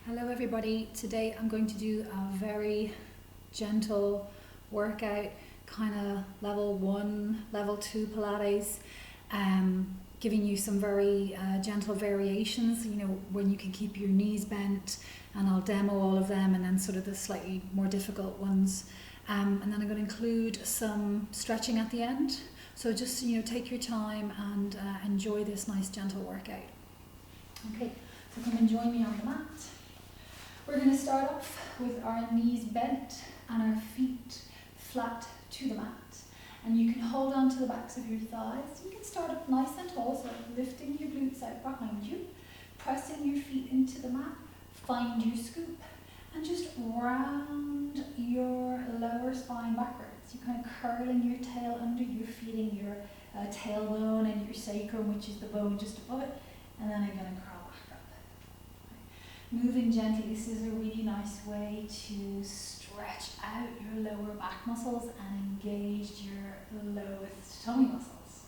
Hello everybody, today I'm going to do a very gentle workout, kind of level 1, level 2 Pilates, giving you some very gentle variations, when you can keep your knees bent, and I'll demo all of them and then sort of the slightly more difficult ones. And then I'm going to include some stretching at the end, so just take your time and enjoy this nice gentle workout. Okay, so come and join me on the mat. We're going to start off with our knees bent and our feet flat to the mat. And you can hold on to the backs of your thighs. You can start up nice and tall, so lifting your glutes out behind you, pressing your feet into the mat, find your scoop, and just round your lower spine backwards. You're kind of curling your tail under, you're feeling your tailbone and your sacrum, which is the bone just above it, and then I'm going to curl. Moving gently, this is a really nice way to stretch out your lower back muscles and engage your lowest tummy muscles.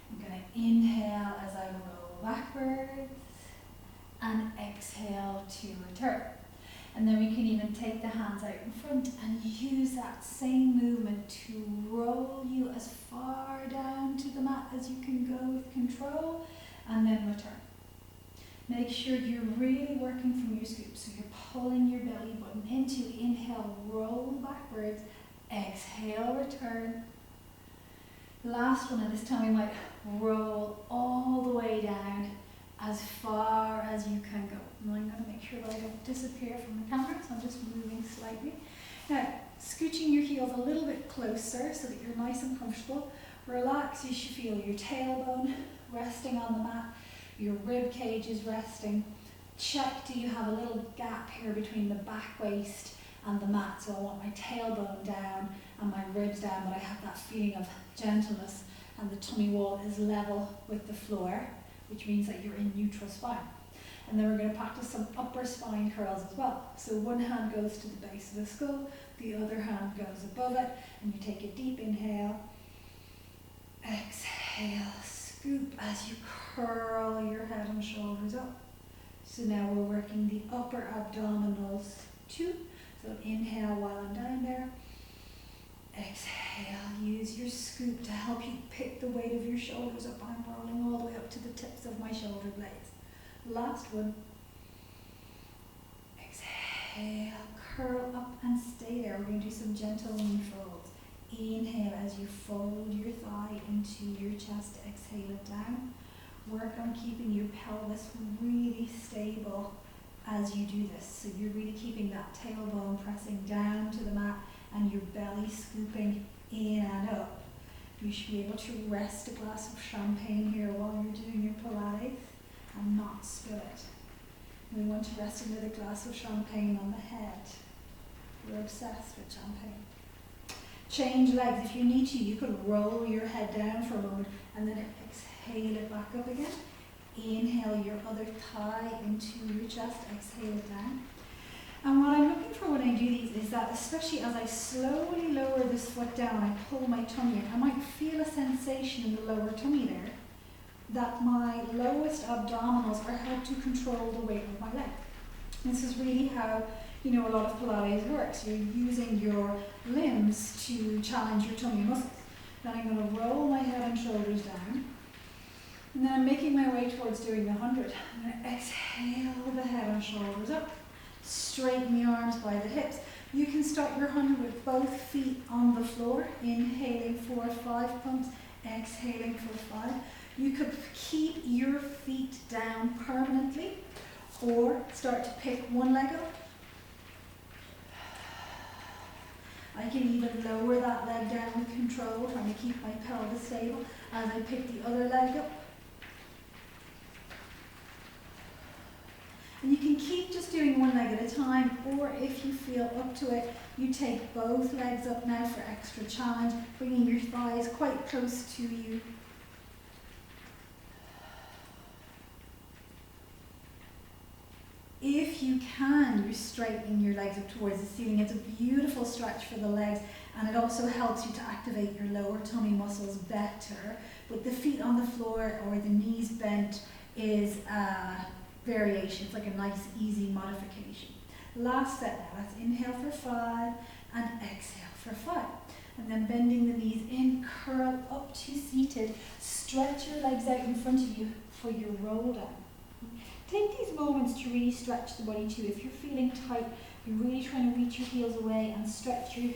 I'm going to inhale as I roll backwards and exhale to return. And then we can even take the hands out in front and use that same movement to roll you as far down to the mat as you can go with control, and then return. Make sure you're really working from your scoop, so you're pulling your belly button into. Inhale, roll backwards, exhale, return. Last one, and this time we might roll all the way down as far as you can go. And I'm going to make sure that I don't disappear from the camera, so I'm just moving slightly. Now, scooching your heels a little bit closer so that you're nice and comfortable. Relax, you should feel your tailbone resting on the mat. Your rib cage is resting. Check, do you have a little gap here between the back waist and the mat? So I want my tailbone down and my ribs down, but I have that feeling of gentleness, and the tummy wall is level with the floor, which means that you're in neutral spine. And then we're going to practice some upper spine curls as well. So one hand goes to the base of the skull, the other hand goes above it, and you take a deep inhale, exhale, scoop as you curl your head and shoulders up. So now we're working the upper abdominals too. So inhale while I'm down there. Exhale, use your scoop to help you pick the weight of your shoulders up. I'm rolling all the way up to the tips of my shoulder blades. Last one. Exhale, curl up and stay there. We're going to do some gentle knee folds. Inhale as you fold your thigh into your chest, exhale it down. Work on keeping your pelvis really stable as you do this. So you're really keeping that tailbone pressing down to the mat and your belly scooping in and up. You should be able to rest a glass of champagne here while you're doing your Pilates and not spill it. We want to rest another glass of champagne on the head. We're obsessed with champagne. Change legs if you need to. You could roll your head down for a moment and then exhale it back up again. Inhale your other thigh into your chest, exhale it down. And what I'm looking for when I do these is that, especially as I slowly lower this foot down, I pull my tummy in, I might feel a sensation in the lower tummy there that my lowest abdominals are helped to control the weight of my leg. This is really how a lot of Pilates works. You're using your limbs to challenge your tummy muscles. Then I'm going to roll my head and shoulders down. And then I'm making my way towards doing the 100. I'm going to exhale the head and shoulders up. Straighten the arms by the hips. You can start your 100 with both feet on the floor. Inhaling for 5 pumps. Exhaling for 5. You could keep your feet down permanently, or start to pick one leg up. I can even lower that leg down with control, trying to keep my pelvis stable as I pick the other leg up. And you can keep just doing one leg at a time, or if you feel up to it, you take both legs up now for extra challenge, bringing your thighs quite close to you. If you can, you're straightening your legs up towards the ceiling. It's a beautiful stretch for the legs, and it also helps you to activate your lower tummy muscles better. With the feet on the floor or the knees bent is variation. It's like a nice, easy modification. Last set now. Let's inhale for 5 and exhale for 5. And then bending the knees in, curl up to seated. Stretch your legs out in front of you for your roll down. Take these moments to really stretch the body too. If you're feeling tight, you're really trying to reach your heels away and stretch your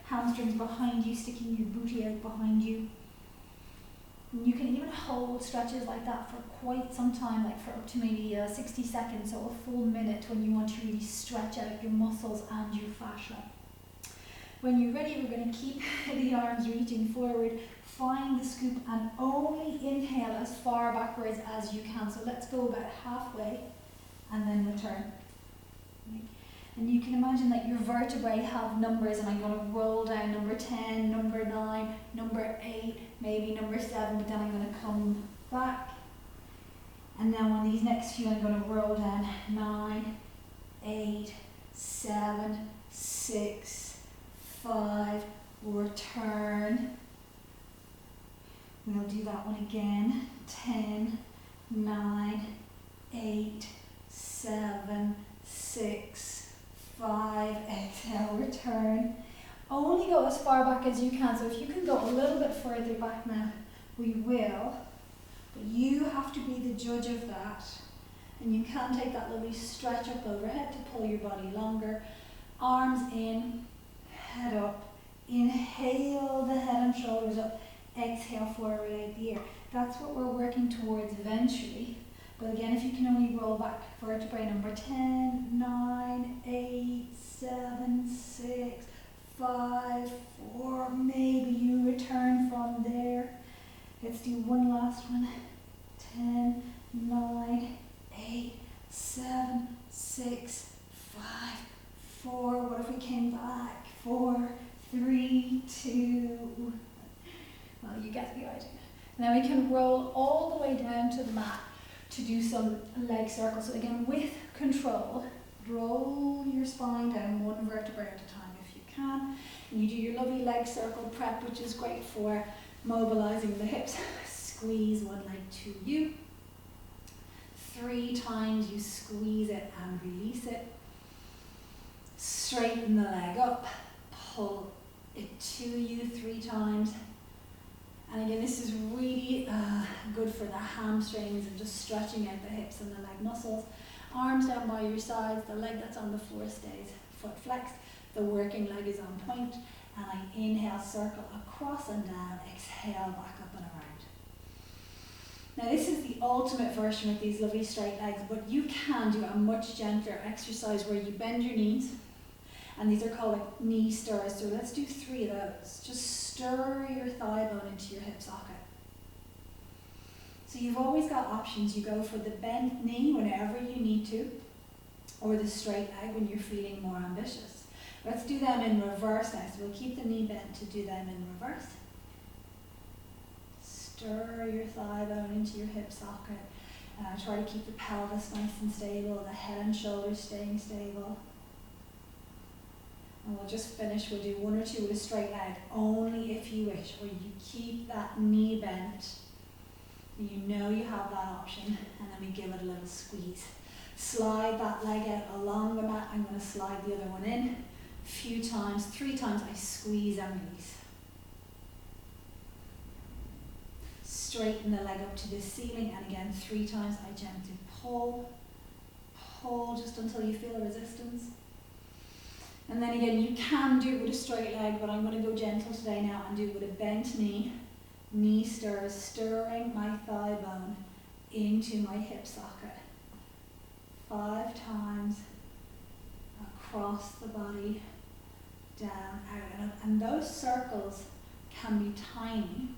hamstrings behind you, sticking your booty out behind you. And you can even hold stretches like that for quite some time, like for up to maybe 60 seconds, so a full minute, when you want to really stretch out your muscles and your fascia. When you're ready, we're going to keep the arms reaching forward, find the scoop, and only inhale as far backwards as you can. So let's go about halfway and then return. And you can imagine that your vertebrae have numbers, and I'm going to roll down number 10, number 9, number 8, maybe number 7, but then I'm going to come back. And then on these next few, I'm going to roll down 9, 8, 7, 6, 5, return. We'll do that one again. 10, 9, 8, 7, 6, 5, exhale, return. Only go as far back as you can, so if you can go a little bit further back now, we will. But you have to be the judge of that. And you can take that lovely stretch up overhead to pull your body longer. Arms in, head up. Inhale the head and shoulders up. Exhale, forward out the ear. That's what we're working towards eventually. But again, if you can only roll back, vertebrae number 10, 9, 8, 7, 6, 5, 4, maybe you return from there. Let's do one last one. 10, 9, 8, 7, 6, 5, 4. What if we came back? 4, 3, 2. Well, you get the idea. Now we can roll all the way down to the mat to do some leg circles. So again, with control, roll your spine down one vertebra at a time if you can. And you do your lovely leg circle prep, which is great for mobilizing the hips. Squeeze one leg to you. 3 times you squeeze it and release it. Straighten the leg up, pull it to you 3 times. And again, this is really good for the hamstrings and just stretching out the hips and the leg muscles. Arms down by your sides, the leg that's on the floor stays foot flexed, the working leg is on point, and I inhale, circle across and down, exhale, back up and around. Now this is the ultimate version with these lovely straight legs, but you can do a much gentler exercise where you bend your knees, and these are called like knee stirs. So let's do 3 of those. Just stir your thigh bone into your hip socket. So you've always got options. You go for the bent knee whenever you need to, or the straight leg when you're feeling more ambitious. Let's do them in reverse now. So we'll keep the knee bent to do them in reverse. Stir your thigh bone into your hip socket. Try to keep the pelvis nice and stable, the head and shoulders staying stable. And we'll just finish, we'll do 1 or 2 with a straight leg, only if you wish, or you keep that knee bent. You know you have that option, and then we give it a little squeeze. Slide that leg out along the mat. I'm going to slide the other one in. A few times, 3 times, I squeeze and release. Straighten the leg up to the ceiling, and again 3 times, I gently pull just until you feel a resistance. And then again, you can do it with a straight leg, but I'm going to go gentle today now and do it with a bent knee. Knee stirs, stirring my thigh bone into my hip socket. 5 times across the body, down, out, and up. And those circles can be tiny,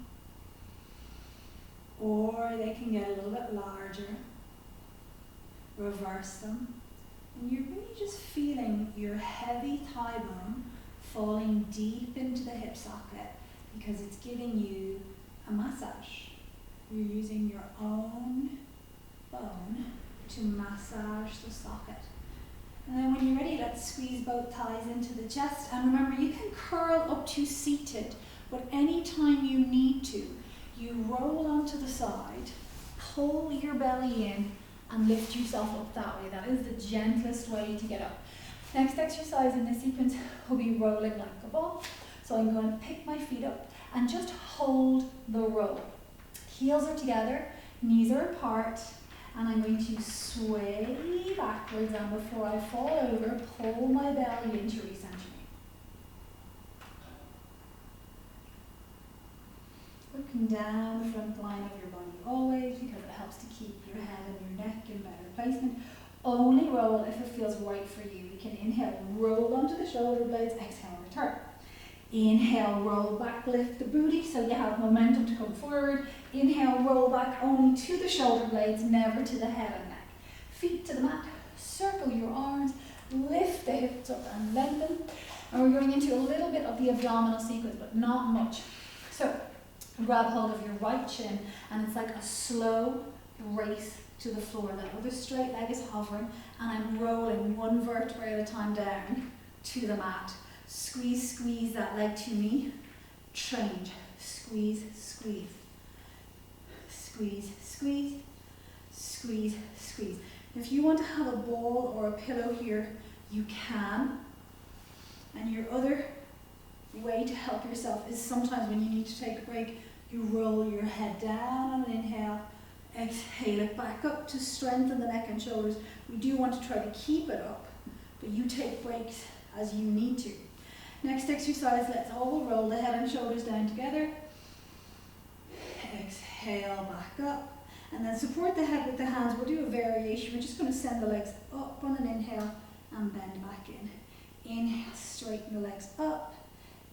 or they can get a little bit larger. Reverse them. And you're really just feeling your heavy thigh bone falling deep into the hip socket because it's giving you a massage. You're using your own bone to massage the socket. And then when you're ready, let's squeeze both thighs into the chest. And remember, you can curl up to seated, but anytime you need to, you roll onto the side, pull your belly in, and lift yourself up that way. That is the gentlest way to get up. Next exercise in this sequence will be rolling like a ball. So I'm going to pick my feet up and just hold the roll. Heels are together, knees are apart, and I'm going to sway backwards, and before I fall over, pull my belly in to recenter me. Looking down the front line of your body always, because it helps to keep your head and your neck in better placement. Only roll if it feels right for you. We can inhale, roll onto the shoulder blades, exhale, return. Inhale, roll back, lift the booty so you have momentum to come forward. Inhale, roll back only to the shoulder blades, never to the head and neck. Feet to the mat, circle your arms, lift the hips up and lengthen. And we're going into a little bit of the abdominal sequence, but not much. So grab hold of your right shin, and it's like a slow race to the floor. That other straight leg is hovering, and I'm rolling one vertebrae at a time down to the mat. Squeeze, squeeze that leg to me. Change. Squeeze, squeeze. Squeeze, squeeze. Squeeze, squeeze. If you want to have a ball or a pillow here, you can. And your other way to help yourself is sometimes when you need to take a break, you roll your head down on an inhale. Exhale it back up to strengthen the neck and shoulders. We do want to try to keep it up, but you take breaks as you need to. Next exercise, let's all roll the head and shoulders down together. Exhale, back up. And then support the head with the hands. We'll do a variation. We're just going to send the legs up on an inhale and bend back in. Inhale, straighten the legs up.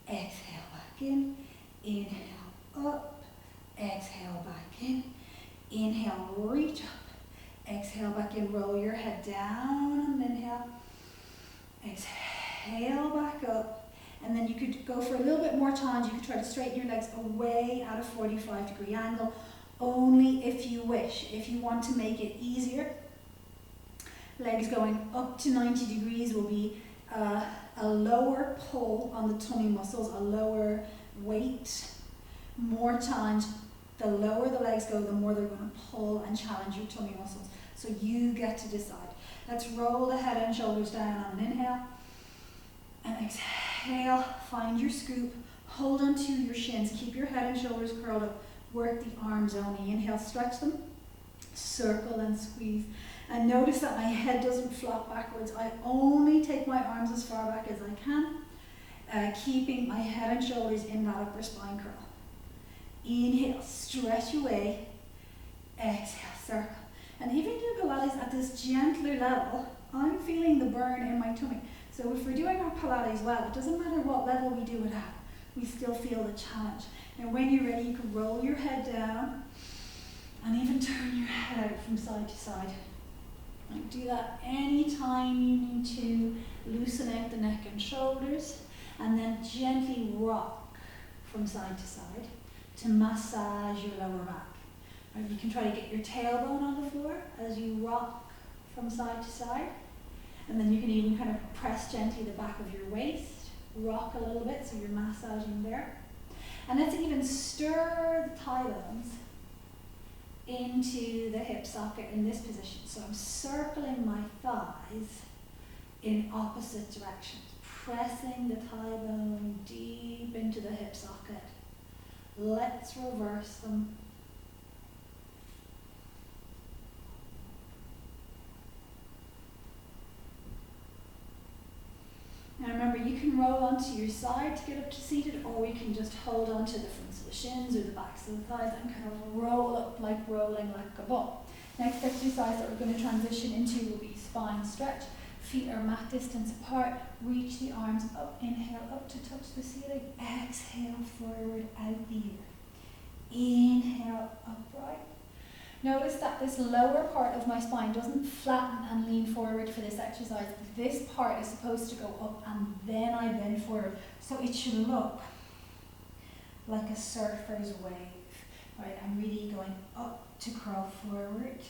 Exhale, back in. Inhale, up. Exhale, back in. Inhale, reach up. Exhale, back in. Roll your head down on an inhale. Exhale, back up. And then you could go for a little bit more challenge. You could try to straighten your legs away at a 45-degree angle, only if you wish. If you want to make it easier, legs going up to 90 degrees will be a lower pull on the tummy muscles, a lower weight, more challenge. The lower the legs go, the more they're going to pull and challenge your tummy muscles. So you get to decide. Let's roll the head and shoulders down on an inhale. And exhale, find your scoop, hold onto your shins, keep your head and shoulders curled up, work the arms only. Inhale, stretch them, circle and squeeze. And notice that my head doesn't flop backwards. I only take my arms as far back as I can, keeping my head and shoulders in that upper spine curl. Inhale, stretch away, exhale, circle. And even doing Pilates at this gentler level, I'm feeling the burn in my tummy. So if we're doing our Pilates well, it doesn't matter what level we do it at, we still feel the challenge. And when you're ready, you can roll your head down and even turn your head out from side to side. And do that anytime you need to loosen out the neck and shoulders, and then gently rock from side to side to massage your lower back. Right, you can try to get your tailbone on the floor as you rock from side to side. And then you can even kind of press gently the back of your waist, rock a little bit so you're massaging there. And let's even stir the thigh bones into the hip socket in this position. So I'm circling my thighs in opposite directions, pressing the thigh bone deep into the hip socket. Let's reverse them. Now remember, you can roll onto your side to get up to seated, or we can just hold onto the fronts of the shins or the backs of the thighs and kind of roll up like rolling like a ball. Next exercise that we're going to transition into will be spine stretch. Feet are mat distance apart. Reach the arms up. Inhale up to touch the ceiling. Exhale forward out the ear. Inhale upright. Notice that this lower part of my spine doesn't flatten and lean forward for this exercise. This part is supposed to go up and then I bend forward. So it should look like a surfer's wave. Right, I'm really going up to curl forward.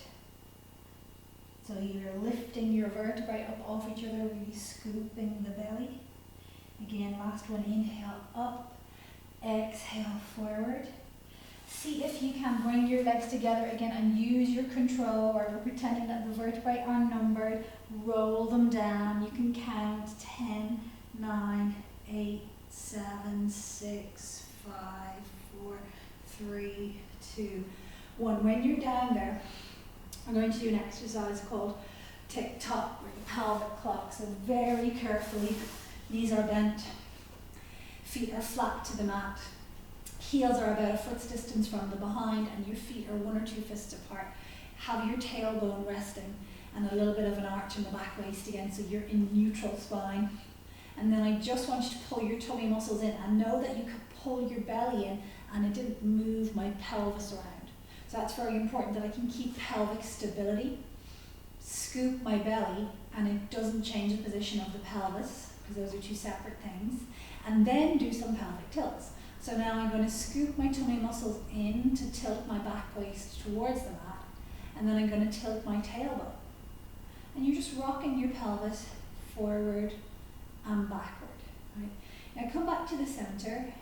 So you're lifting your vertebrae up off each other, really scooping the belly. Again, last one, inhale up, exhale forward. See if you can bring your legs together again and use your control, or you're pretending that the vertebrae are numbered. Roll them down. You can count 10, 9, 8, 7, 6, 5, 4, 3, 2, 1. When you're down there, I'm going to do an exercise called tick-tock, or the pelvic clock. So very carefully, knees are bent, feet are flat to the mat. Heels are about a foot's distance from the behind, and your feet are 1 or 2 fists apart. Have your tailbone resting and a little bit of an arch in the back waist again, so you're in neutral spine. And then I just want you to pull your tummy muscles in, and know that you could pull your belly in and it didn't move my pelvis around. So that's very important, that I can keep pelvic stability, scoop my belly, and it doesn't change the position of the pelvis, because those are 2 separate things. And then do some pelvic tilts. So now I'm going to scoop my tummy muscles in to tilt my back waist towards the mat, and then I'm going to tilt my tailbone. And you're just rocking your pelvis forward and backward. Right? Now come back to the center.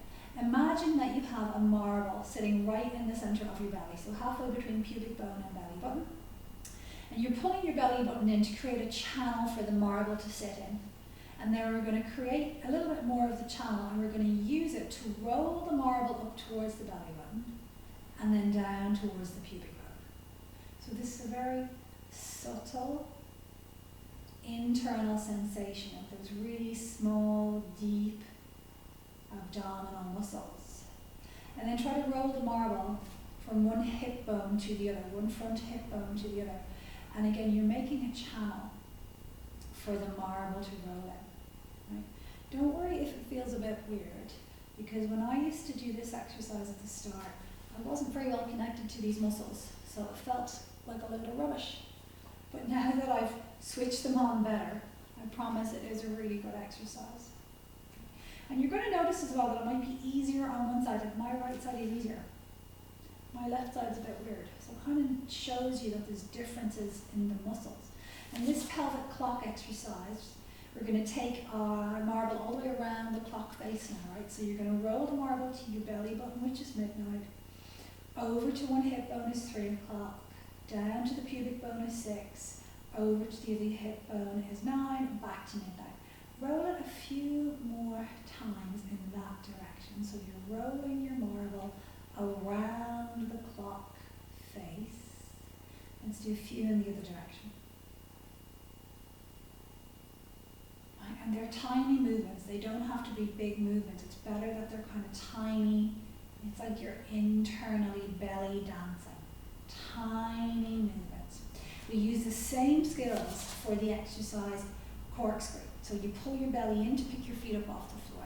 Imagine that you have a marble sitting right in the center of your belly, so halfway between pubic bone and belly button. And you're pulling your belly button in to create a channel for the marble to sit in. And then we're going to create a little bit more of the channel, and we're going to use it to roll the marble up towards the belly button and then down towards the pubic bone. So this is a very subtle internal sensation of those really small, deep abdominal muscles. And then try to roll the marble from one hip bone to the other, one front hip bone to the other. And again, you're making a channel for the marble to roll in. Right? Don't worry if it feels a bit weird, because when I used to do this exercise at the start, I wasn't very well connected to these muscles, so it felt like a load of rubbish. But now that I've switched them on better, I promise it is a really good exercise. And you're going to notice as well that it might be easier on one side. Like my right side is easier. My left side is a bit weird. So it kind of shows you that there's differences in the muscles. And this pelvic clock exercise, we're going to take our marble all the way around the clock face now, right? So you're going to roll the marble to your belly button, which is midnight. Over to one hip bone is 3 o'clock. Down to the pubic bone is 6. Over to the other hip bone is 9. Back to midnight. Roll it a few more times in that direction. So you're rolling your marble around the clock face. Let's do a few in the other direction. And they're tiny movements. They don't have to be big movements. It's better that they're kind of tiny. It's like you're internally belly dancing. Tiny movements. We use the same skills for the exercise corkscrew. So you pull your belly in to pick your feet up off the floor.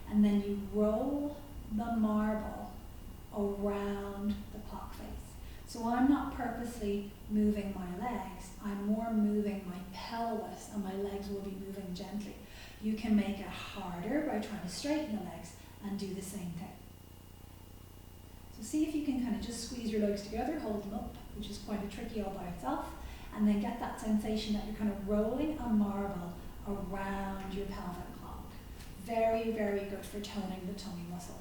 And then you roll the marble around the clock face. So I'm not purposely moving my legs, I'm more moving my pelvis, and my legs will be moving gently. You can make it harder by trying to straighten the legs and do the same thing. So see if you can kind of just squeeze your legs together, hold them up, which is quite a tricky all by itself, and then get that sensation that you're kind of rolling a marble around your pelvic clock. Very, very good for toning the tummy muscles.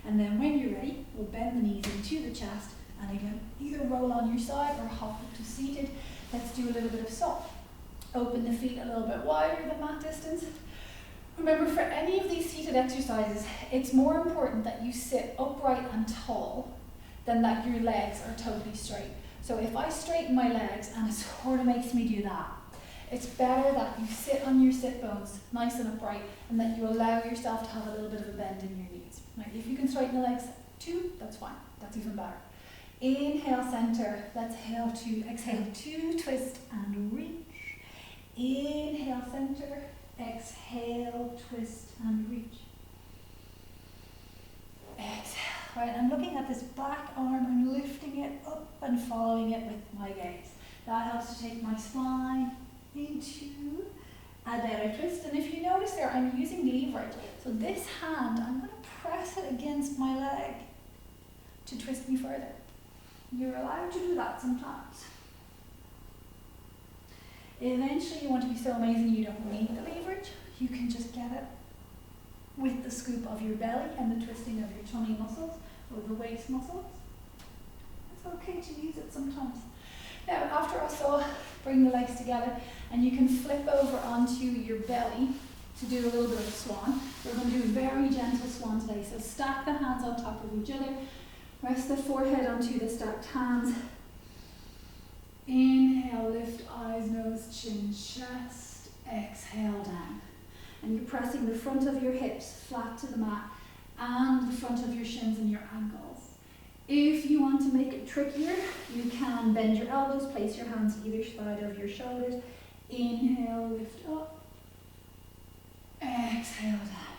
And then when you're ready, we'll bend the knees into the chest, and again, either roll on your side or hop up to seated. Let's do a little bit of stop. Open the feet a little bit wider than mat distance. Remember, for any of these seated exercises, it's more important that you sit upright and tall than that your legs are totally straight. So if I straighten my legs, and it sort of makes me do that, it's better that you sit on your sit bones nice and upright, and that you allow yourself to have a little bit of a bend in your knees. Right? If you can straighten the legs too, that's fine. That's even better. Inhale, center. Let's exhale, 2, twist and reach. Inhale, center. Exhale, twist and reach. Exhale. Right, I'm looking at this back arm and lifting it up and following it with my gaze. That helps to take my spine into a better twist. And if you notice there, I'm using leverage. So this hand, I'm going to press it against my leg to twist me further. You're allowed to do that sometimes. Eventually you want to be so amazing you don't need the leverage. You can just get it with the scoop of your belly and the twisting of your tummy muscles or the waist muscles. It's okay to use it sometimes. Now, after I saw, bring the legs together, and you can flip over onto your belly to do a little bit of a swan. We're going to do a very gentle swan today. So stack the hands on top of each other. Rest the forehead onto the stacked hands. Inhale, lift eyes, nose, chin, chest. Exhale down. And you're pressing the front of your hips flat to the mat and the front of your shins and your ankles. If you want to make it trickier, you can bend your elbows, place your hands either side of your shoulders. Inhale, lift up. Exhale down.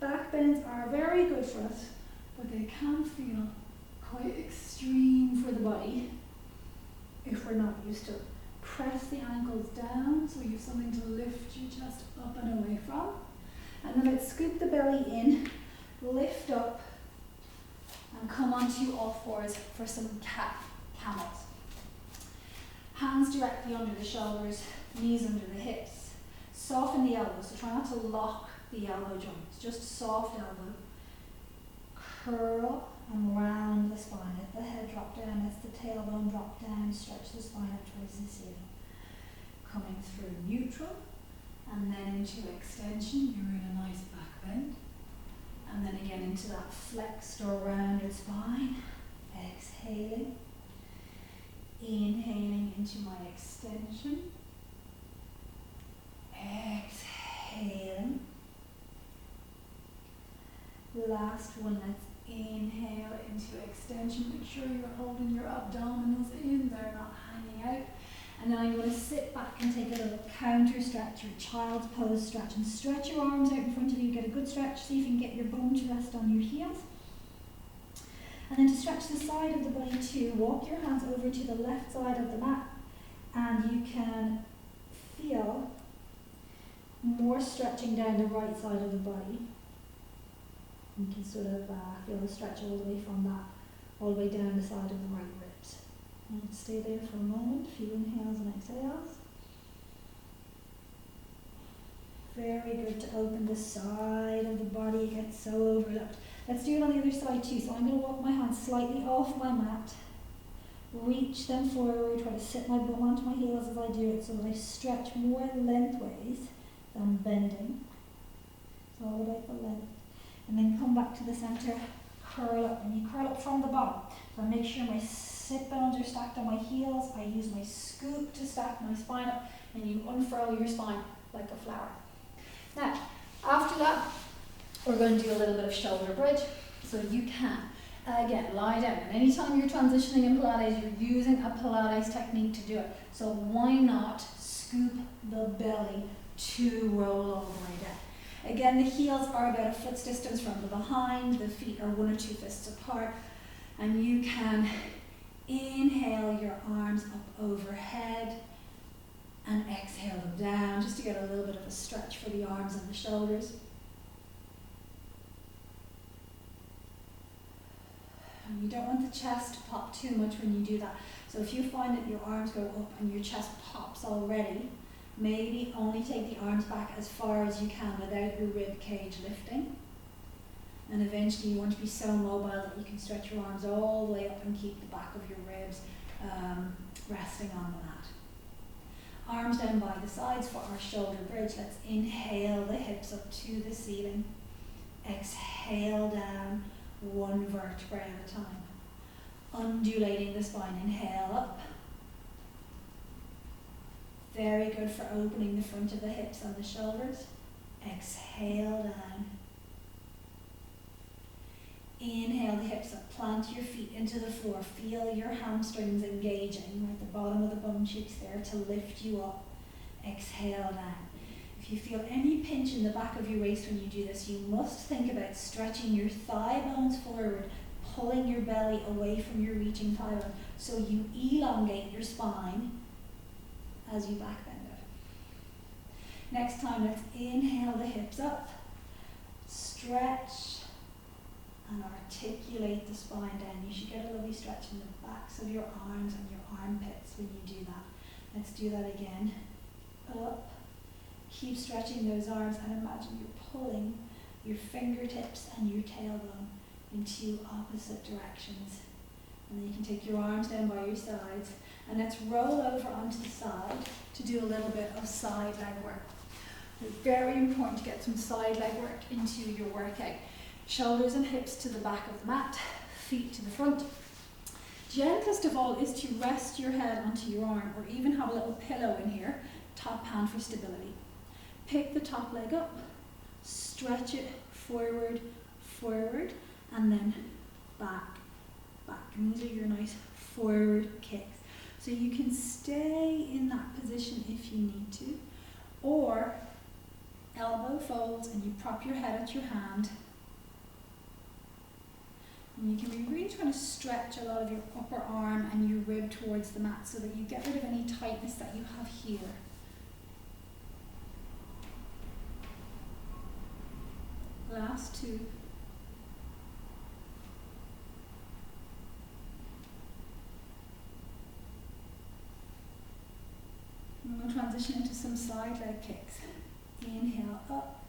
Back bends are very good for us, but they can feel quite extreme for the body if we're not used to it. Press the ankles down so you have something to lift your chest up and away from. And then let's scoop the belly in, lift up, and come onto all fours for some camels. Hands directly under the shoulders, knees under the hips. Soften the elbows, so try not to lock the elbow joints, just soft elbow. Curl and round the spine. Let the head drop down, let the tailbone drop down, stretch the spine up towards the ceiling. Coming through neutral, and then into extension, you're in a nice back bend. And then again into that flexed or rounded spine. Exhaling. Inhaling into my extension. Exhaling. Last one, let's inhale into extension. Make sure you're holding your abdominals in, they're not hanging out. And then I'm going to sit back and take a little counter stretch or child's pose stretch, and stretch your arms out in front of you, get a good stretch, see if you can get your bum to rest on your heels. And then to stretch the side of the body too, walk your hands over to the left side of the mat, and you can feel more stretching down the right side of the body. You can sort of feel the stretch all the way from that, all the way down the side of the right ribs. And stay there for a moment, a few inhales and exhales. Very good to open the side of the body, it gets so overlooked. Let's do it on the other side too. So I'm going to walk my hands slightly off my mat, reach them forward, try to sit my bum onto my heels as I do it so that I stretch more lengthways than bending. It's all about the length. And then come back to the center, curl up, and you curl up from the bottom. So I make sure my sit bones are stacked on my heels. I use my scoop to stack my spine up, and you unfurl your spine like a flower. Now, after that, we're going to do a little bit of shoulder bridge. So you can, again, lie down. And anytime you're transitioning in Pilates, you're using a Pilates technique to do it. So why not scoop the belly to roll all the way down? Again, the heels are about a foot's distance from the behind. The feet are 1 or 2 fists apart. And you can inhale your arms up overhead and exhale them down just to get a little bit of a stretch for the arms and the shoulders. And you don't want the chest to pop too much when you do that. So if you find that your arms go up and your chest pops already, maybe only take the arms back as far as you can without your rib cage lifting. And eventually you want to be so mobile that you can stretch your arms all the way up and keep the back of your ribs resting on the mat. Arms down by the sides for our shoulder bridge. Let's inhale the hips up to the ceiling. Exhale down 1 vertebrae at a time. Undulating the spine. Inhale up. Very good for opening the front of the hips and the shoulders. Exhale down. Inhale the hips up, plant your feet into the floor, feel your hamstrings engaging, right, the bottom of the bum cheeks there to lift you up. Exhale down. If you feel any pinch in the back of your waist when you do this, you must think about stretching your thigh bones forward, pulling your belly away from your reaching thigh bone, so you elongate your spine as you back bend it. Next time, let's inhale the hips up, stretch, and articulate the spine down. You should get a lovely stretch in the backs of your arms and your armpits when you do that. Let's do that again. Up. Keep stretching those arms and imagine you're pulling your fingertips and your tailbone in two opposite directions. And then you can take your arms down by your sides, and let's roll over onto the side to do a little bit of side leg work. It's very important to get some side leg work into your workout. Shoulders and hips to the back of the mat, feet to the front. Gentlest of all is to rest your head onto your arm, or even have a little pillow in here, top hand for stability. Pick the top leg up, stretch it forward, forward, and then back, back. And these are your nice forward kicks. So you can stay in that position if you need to, or elbow folds and you prop your head at your hand. And you can be really trying to stretch a lot of your upper arm and your rib towards the mat so that you get rid of any tightness that you have here. Last two. And we'll transition into some side leg kicks. Inhale up,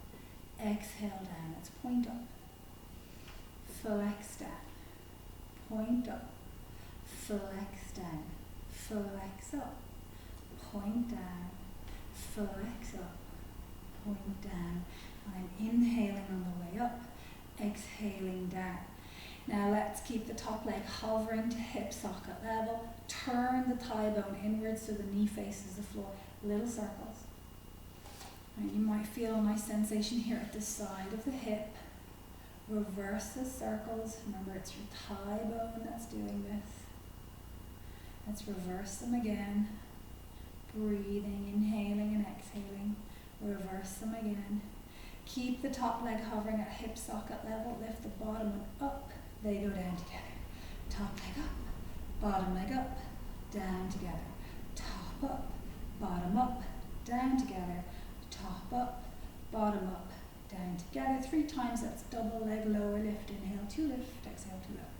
exhale down. Let's point up. Flex down. Point up. Flex down. Flex up. Point down. Flex up. Point down. I'm inhaling on the way up, exhaling down. Now let's keep the top leg hovering to hip socket level. Turn the thigh bone inwards so the knee faces the floor. Little circles. And you might feel a nice sensation here at the side of the hip. Reverse the circles. Remember, it's your thigh bone that's doing this. Let's reverse them again. Breathing, inhaling and exhaling. Reverse them again. Keep the top leg hovering at hip socket level. Lift the bottom one up. They go down together. Top leg up. Bottom leg up. Down together. Top up. Bottom up. Down together. Top up. Bottom up. Down together. 3 times. That's double leg lower lift. Inhale to lift. Exhale to lower.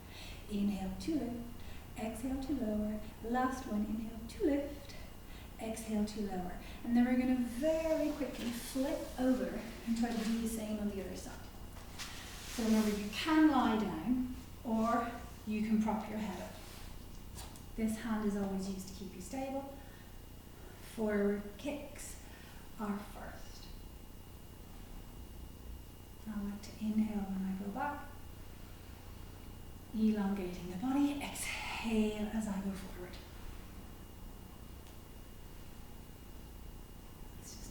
Inhale to lift. Exhale to lower. Last one. Inhale to lift. Exhale to lower. And then we're going to very quickly flip over and try to do the same on the other side. So remember, you can lie down or you can prop your head up. This hand is always used to keep you stable. Forward kicks are first. I like to inhale when I go back. Elongating the body. Exhale as I go forward.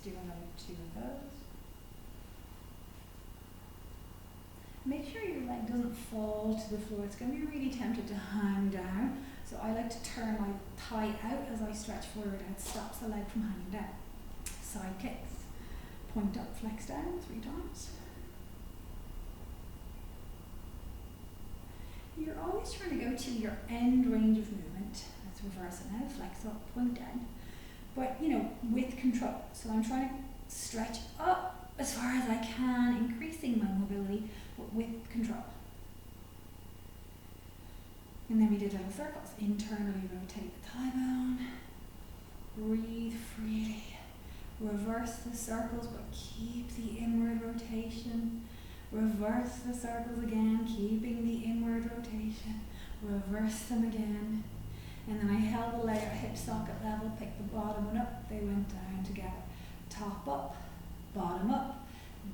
Do another 2 of those. Make sure your leg doesn't fall to the floor. It's going to be really tempted to hang down. So I like to turn my thigh out as I stretch forward and it stops the leg from hanging down. Side kicks. Point up, flex down 3 times. You're always trying to go to your end range of movement. Let's reverse it now. Flex up, point down. But, with control. So I'm trying to stretch up as far as I can, increasing my mobility, but with control. And then we did little circles. Internally rotate the thigh bone. Breathe freely. Reverse the circles, but keep the inward rotation. Reverse the circles again, keeping the inward rotation. Reverse them again. And then I held the leg at hip socket level, picked the bottom one up, they went down together. Top up, bottom up,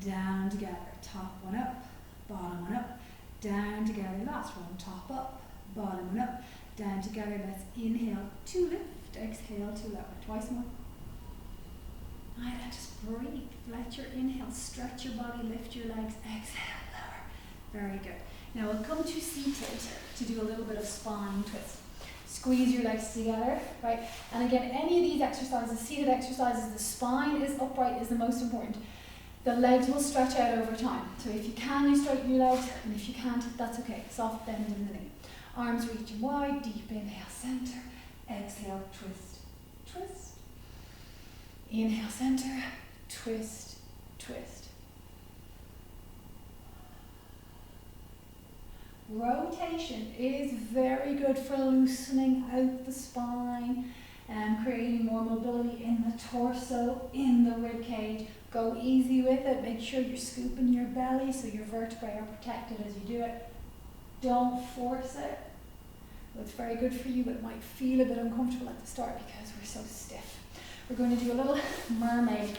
down together. Top one up, bottom one up, down together. Last one, top up, bottom one up, down together. Let's inhale to lift, exhale to lower. Twice more. Alright, and just breathe. Let your inhale stretch your body, lift your legs, exhale, lower. Very good. Now we'll come to seated to do a little bit of spine twist. Squeeze your legs together, right? And again, any of these exercises, seated exercises, the spine is upright is the most important. The legs will stretch out over time. So if you can, you straighten your legs, and if you can't, that's okay. Soft bend in the knee. Arms reaching wide, deep inhale, center. Exhale, twist, twist. Inhale, center, twist, twist. Rotation is very good for loosening out the spine and creating more mobility in the torso, in the rib cage. Go easy with it. Make sure you're scooping your belly so your vertebrae are protected as you do it. Don't force it. It's very good for you, but it might feel a bit uncomfortable at the start because we're so stiff. We're going to do a little mermaid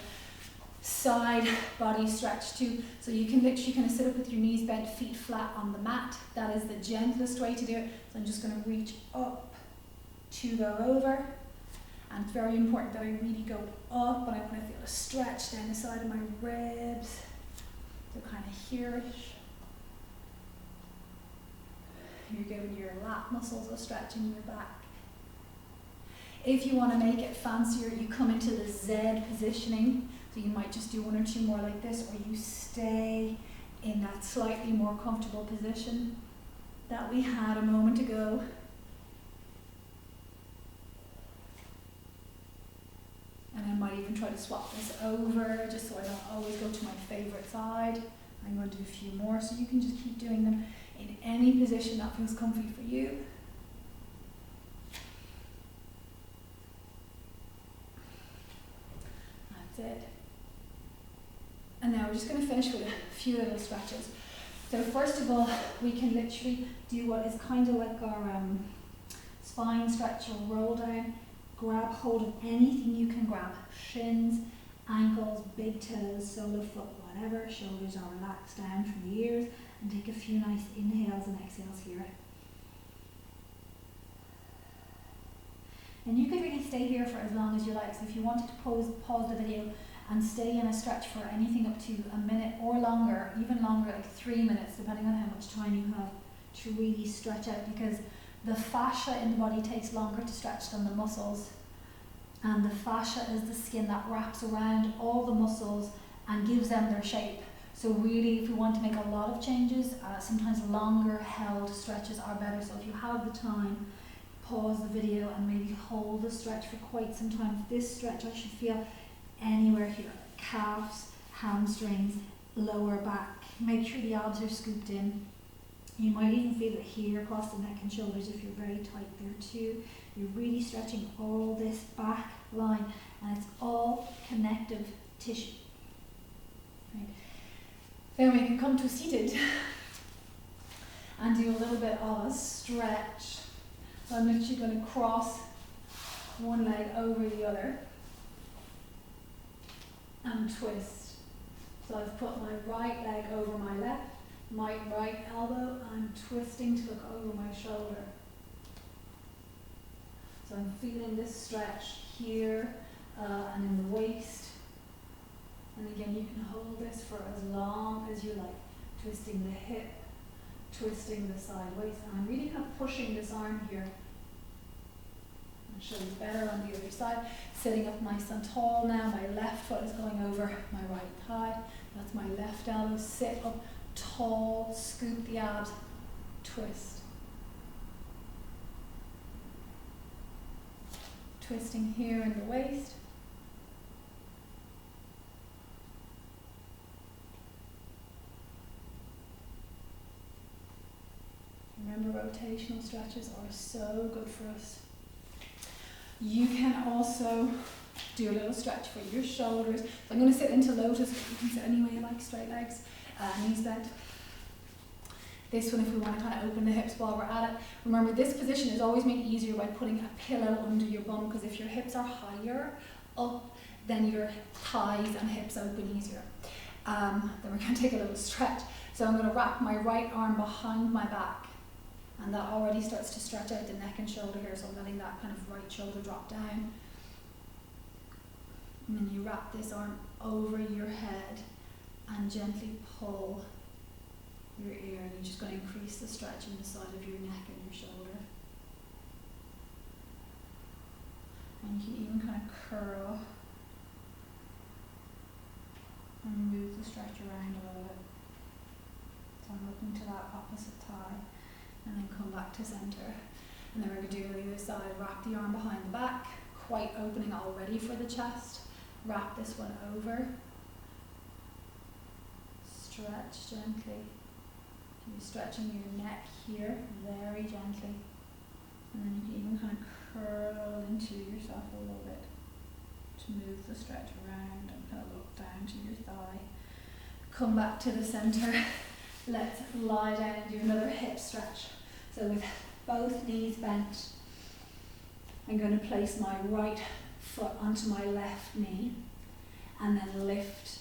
side body stretch too. So you can literally kind of sit up with your knees bent, feet flat on the mat. That is the gentlest way to do it. So I'm just going to reach up to go over. And it's very important that I really go up, and I want to feel a stretch down the side of my ribs. So kind of here-ish. You're giving your lat muscles a stretch in your back. If you want to make it fancier, you come into the Z positioning. So you might just do one or two more like this, or you stay in that slightly more comfortable position that we had a moment ago. And I might even try to swap this over just so I don't always go to my favorite side. I'm going to do a few more, so you can just keep doing them in any position that feels comfy for you. That's it. And now we're just going to finish with a few little stretches. So first of all, we can literally do what is kind of like our spine stretch or roll down. Grab hold of anything you can grab. Shins, ankles, big toes, solar foot, whatever. Shoulders are relaxed down from the ears. And take a few nice inhales and exhales here. And you could really stay here for as long as you like. So if you wanted to pause the video and stay in a stretch for anything up to a minute or longer, even longer, like 3 minutes, depending on how much time you have to really stretch out, because the fascia in the body takes longer to stretch than the muscles. And the fascia is the skin that wraps around all the muscles and gives them their shape. So really, if we want to make a lot of changes, sometimes longer held stretches are better. So if you have the time, pause the video and maybe hold the stretch for quite some time. This stretch I should feel anywhere here. Calves, hamstrings, lower back. Make sure the abs are scooped in. You might even feel it here across the neck and shoulders if you're very tight there too. You're really stretching all this back line, and it's all connective tissue. Right. Then we can come to seated and do a little bit of a stretch. So I'm literally going to cross one leg over the other and twist. So I've put my right leg over my left, my right elbow, I'm twisting to look over my shoulder. So I'm feeling this stretch here and in the waist. And again, you can hold this for as long as you like, twisting the hip, twisting the side waist. And I'm really kind of pushing this arm here. I'll show you better on the other side. Sitting up nice and tall now. My left foot is going over my right thigh. That's my left elbow. Sit up tall, scoop the abs, twist. Twisting here in the waist. Remember, rotational stretches are so good for us. You can also do a little stretch for your shoulders. So I'm going to sit into lotus, but you can sit any way you like, straight legs, knees bent. This one, if we want to kind of open the hips while we're at it. Remember, this position is always made easier by putting a pillow under your bum, because if your hips are higher up, then your thighs and hips open easier. Then we're going to take a little stretch. So I'm going to wrap my right arm behind my back. And that already starts to stretch out the neck and shoulder here, so I'm letting that kind of right shoulder drop down. And then you wrap this arm over your head and gently pull your ear, and you're just going to increase the stretch in the side of your neck and your shoulder. And you can even kind of curl and move the stretch around a little bit. So I'm looking to that opposite thigh. And then come back to center. And then we're going to do it on the other side. Wrap the arm behind the back, quite opening already for the chest. Wrap this one over. Stretch gently. You're stretching your neck here, very gently. And then you can even kind of curl into yourself a little bit to move the stretch around and kind of look down to your thigh. Come back to the center. Let's lie down and do another hip stretch. So with both knees bent, I'm going to place my right foot onto my left knee and then lift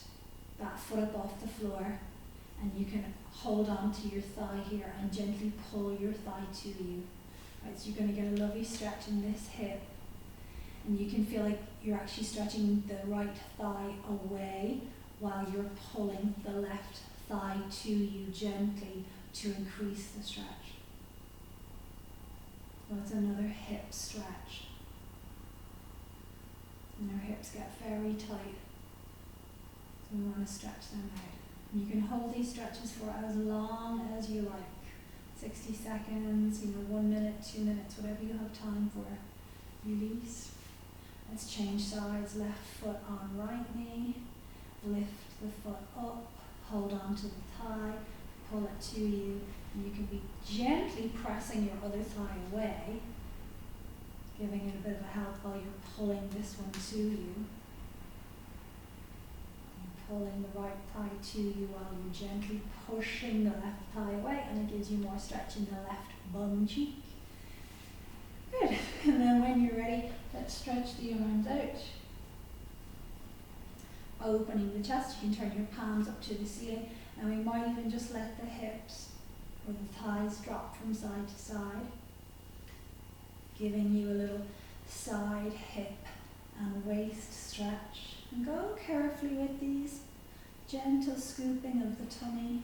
that foot up off the floor, and you can hold on to your thigh here and gently pull your thigh to you. Right, so you're going to get a lovely stretch in this hip, and you can feel like you're actually stretching the right thigh away while you're pulling the left thigh to you gently to increase the stretch. So it's another hip stretch. And our hips get very tight. So we want to stretch them out. And you can hold these stretches for as long as you like. 60 seconds, 1 minute, 2 minutes, whatever you have time for. Release. Let's change sides. Left foot on right knee. Lift the foot up. Hold on to the thigh. Pull it to you. And you can be gently pressing your other thigh away, giving it a bit of a help while you're pulling this one to you. Pulling the right thigh to you while you're gently pushing the left thigh away, and it gives you more stretch in the left bum cheek. Good. And then when you're ready, let's stretch the arms out. Opening the chest, you can turn your palms up to the ceiling, and we might even just let the hips or the thighs drop from side to side, giving you a little side hip and waist stretch. And go carefully with these, gentle scooping of the tummy.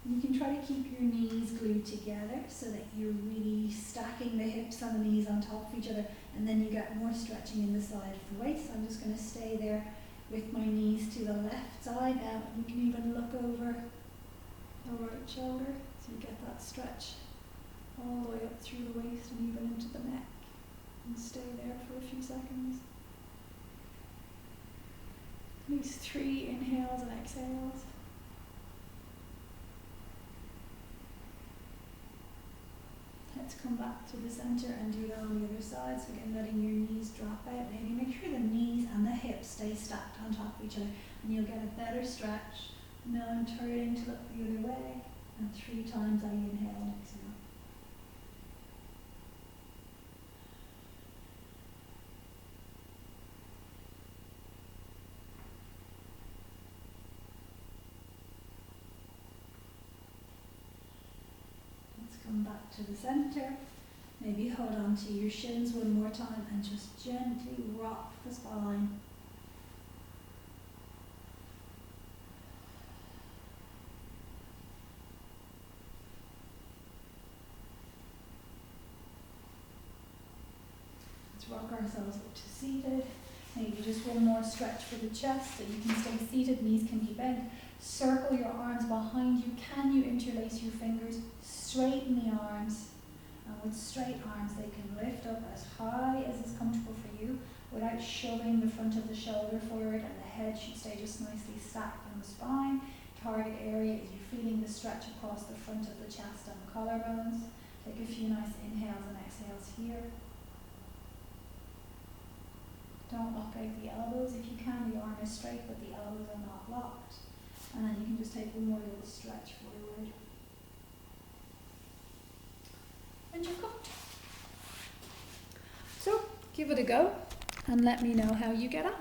You can try to keep your knees glued together so that you're really stacking the hips and the knees on top of each other, and then you get more stretching in the side of the waist. So I'm just going to stay there with my knees to the left side now. You can even look over the right shoulder so you get that stretch all the way up through the waist and even into the neck, and stay there for a few seconds. At least 3 inhales and exhales. Let's come back to the center and do that on the other side. So again, letting your knees drop out. Maybe make sure the knees and the hips stay stacked on top of each other, and you'll get a better stretch. Now I'm turning to look the other way, and 3 times I inhale and exhale. Come back to the center. Maybe hold on to your shins one more time and just gently rock the spine. Let's rock ourselves up to seated. Maybe just one more stretch for the chest so you can stay seated, knees can be bent. Circle your arms behind you. Can you interlace your fingers? Straighten the arms. And with straight arms, they can lift up as high as is comfortable for you without shoving the front of the shoulder forward, and the head should stay just nicely stacked on the spine. Target area is you're feeling the stretch across the front of the chest and the collarbones. Take a few nice inhales and exhales here. Don't lock out the elbows if you can. The arm is straight, but the elbows are not locked. And then you can just take one more little stretch forward. And you're cooked. So, give it a go and let me know how you get on.